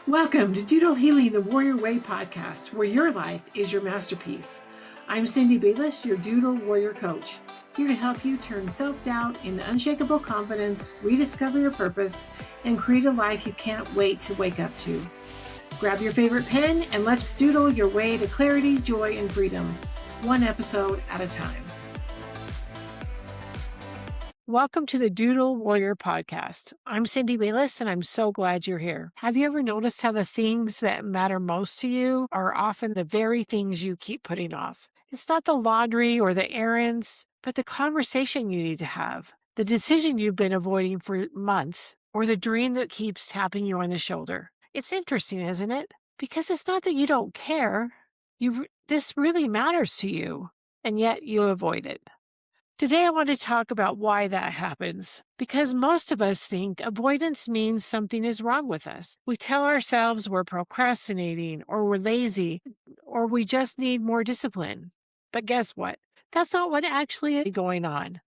Welcome to Doodle Healing the Warrior Way podcast, where your life is your masterpiece. I'm Cindy Bayless, your Doodle Warrior Coach, here to help you turn self-doubt into unshakable confidence, rediscover your purpose, and create a life you can't wait to wake up to. Grab your favorite pen and let's doodle your way to clarity, joy, and freedom, one episode at a time. Welcome to the Doodle Warrior podcast. I'm Cindy Bayless, and I'm so glad you're here. Have you ever noticed how the things that matter most to you are often the very things you keep putting off? It's not the laundry or the errands, but the conversation you need to have, the decision you've been avoiding for months, or the dream that keeps tapping you on the shoulder. It's interesting, isn't it? Because it's not that you don't care. This really matters to you, and yet you avoid it. Today, I want to talk about why that happens, because most of us think avoidance means something is wrong with us. We tell ourselves we're procrastinating, or we're lazy, or we just need more discipline. But guess what? That's not what actually is going on.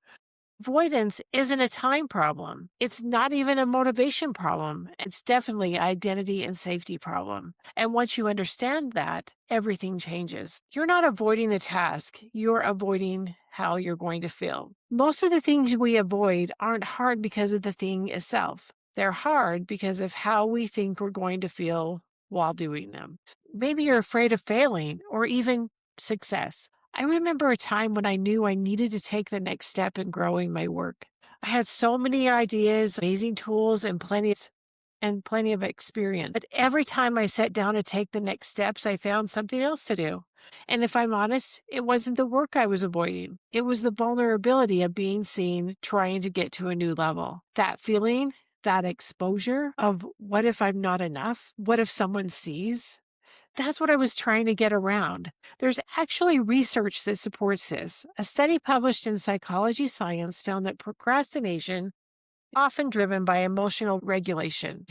Avoidance isn't a time problem. It's not even a motivation problem. It's definitely an identity and safety problem. And once you understand that, everything changes. You're not avoiding the task. You're avoiding how you're going to feel. Most of the things we avoid aren't hard because of the thing itself. They're hard because of how we think we're going to feel while doing them. Maybe you're afraid of failing or even success. I remember a time when I knew I needed to take the next step in growing my work. I had so many ideas, amazing tools, and plenty of experience. But every time I sat down to take the next steps, I found something else to do. And if I'm honest, it wasn't the work I was avoiding. It was the vulnerability of being seen, trying to get to a new level. That feeling, that exposure of what if I'm not enough? What if someone sees? That's what I was trying to get around. There's actually research that supports this. A study published in Psychology Science found that procrastination is often driven by emotional regulation,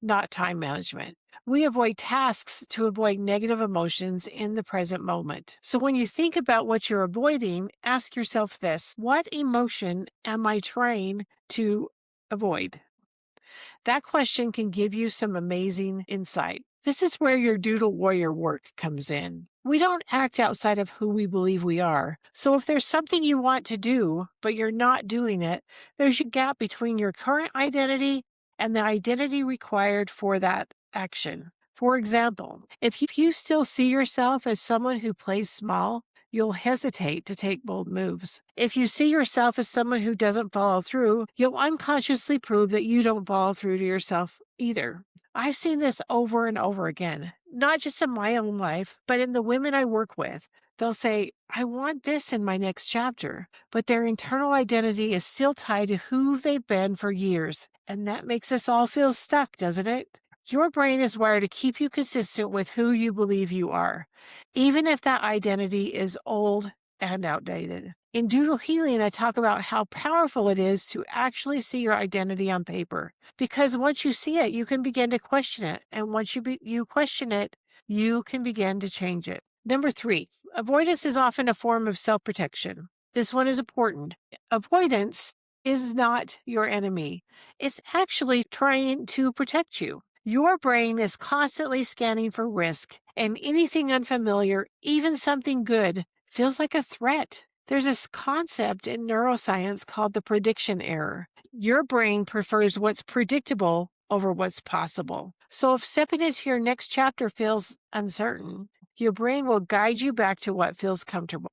not time management. We avoid tasks to avoid negative emotions in the present moment. So when you think about what you're avoiding, ask yourself this: what emotion am I trying to avoid? That question can give you some amazing insight. This is where your Doodle Warrior work comes in. We don't act outside of who we believe we are. So if there's something you want to do, but you're not doing it, there's a gap between your current identity and the identity required for that action. For example, if you still see yourself as someone who plays small, you'll hesitate to take bold moves. If you see yourself as someone who doesn't follow through, you'll unconsciously prove that you don't follow through to yourself either. I've seen this over and over again, not just in my own life, but in the women I work with. They'll say, I want this in my next chapter, but their internal identity is still tied to who they've been for years. And that makes us all feel stuck, doesn't it? Your brain is wired to keep you consistent with who you believe you are, even if that identity is old and outdated. In Doodle Healing, I talk about how powerful it is to actually see your identity on paper, because once you see it, you can begin to question it. And once you question it, you can begin to change it. Number 3, avoidance is often a form of self-protection. This one is important. Avoidance is not your enemy. It's actually trying to protect you. Your brain is constantly scanning for risk, and anything unfamiliar, even something good, feels like a threat. There's this concept in neuroscience called the prediction error. Your brain prefers what's predictable over what's possible. So if stepping into your next chapter feels uncertain, your brain will guide you back to what feels comfortable,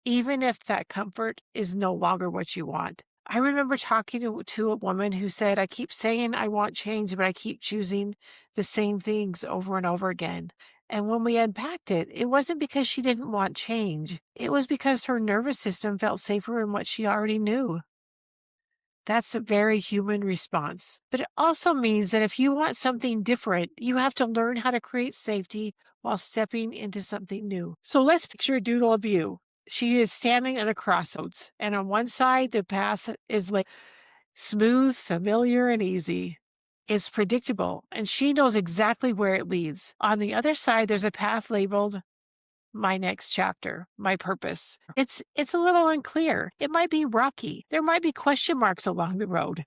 even if that comfort is no longer what you want. I remember talking to a woman who said, I keep saying I want change, but I keep choosing the same things over and over again. And when we unpacked it, it wasn't because she didn't want change. It was because her nervous system felt safer in what she already knew. That's a very human response. But it also means that if you want something different, you have to learn how to create safety while stepping into something new. So let's picture a doodle of you. She is standing at a crossroads, and on one side, the path is like smooth, familiar, and easy. It's predictable, and she knows exactly where it leads. On the other side, there's a path labeled my next chapter, my purpose. It's a little unclear. It might be rocky. There might be question marks along the road.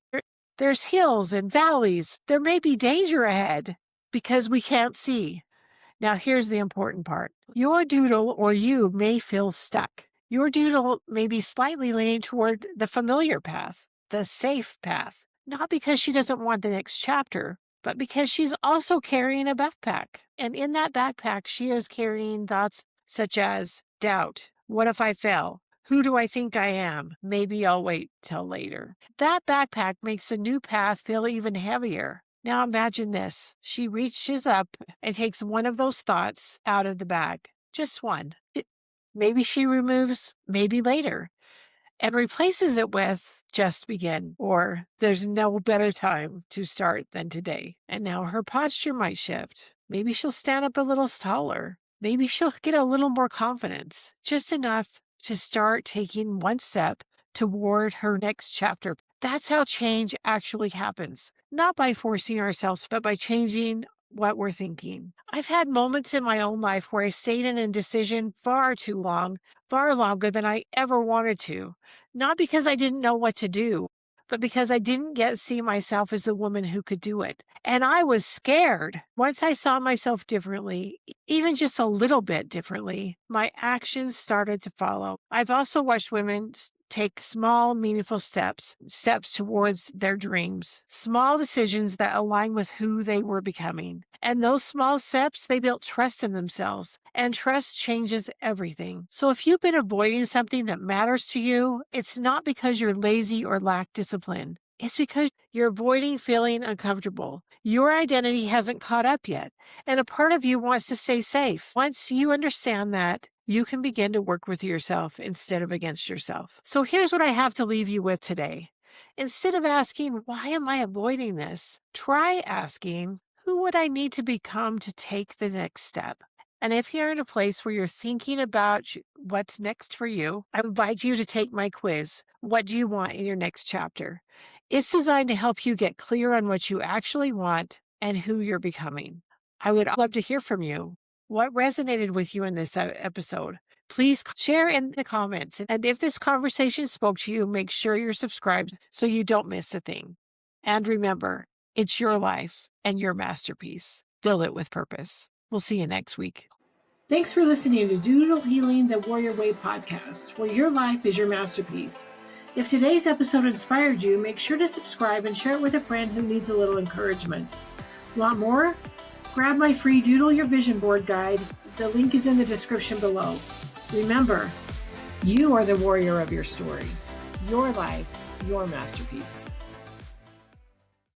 There's hills and valleys. There may be danger ahead. because we can't see. Now, here's the important part. Your doodle or you may feel stuck. Your doodle may be slightly leaning toward the familiar path, the safe path, not because she doesn't want the next chapter, but because she's also carrying a backpack. And in that backpack, she is carrying thoughts such as doubt. What if I fail? Who do I think I am? Maybe I'll wait till later. That backpack makes the new path feel even heavier. Now imagine this. She reaches up and takes one of those thoughts out of the bag. Just one. Maybe she removes maybe later and replaces it with just begin, or there's no better time to start than today. And now her posture might shift. Maybe she'll stand up a little taller. Maybe she'll get a little more confidence, just enough to start taking one step toward her next chapter. That's how change actually happens, not by forcing ourselves, but by changing what we're thinking. I've had moments in my own life where I stayed in indecision far too long, far longer than I ever wanted to, not because I didn't know what to do, but because I didn't yet see myself as the woman who could do it. And I was scared. Once I saw myself differently, even just a little bit differently, my actions started to follow. I've also watched women take small, meaningful steps towards their dreams, small decisions that align with who they were becoming. And those small steps, they built trust in themselves, and trust changes everything. So if you've been avoiding something that matters to you, it's not because you're lazy or lack discipline. It's because you're avoiding feeling uncomfortable. Your identity hasn't caught up yet, and a part of you wants to stay safe. Once you understand that, you can begin to work with yourself instead of against yourself. So here's what I have to leave you with today. Instead of asking, why am I avoiding this? Try asking, who would I need to become to take the next step? And if you're in a place where you're thinking about what's next for you, I invite you to take my quiz. What do you want in your next chapter? It's designed to help you get clear on what you actually want and who you're becoming. I would love to hear from you. What resonated with you in this episode? Please share in the comments. And if this conversation spoke to you, make sure you're subscribed so you don't miss a thing. And remember, it's your life and your masterpiece. Fill it with purpose. We'll see you next week. Thanks for listening to Doodle Healing the Warrior Way podcast, where your life is your masterpiece. If today's episode inspired you, make sure to subscribe and share it with a friend who needs a little encouragement. Want more? Grab my free Doodle Your Vision Board guide. The link is in the description below. Remember, you are the warrior of your story. Your life, your masterpiece.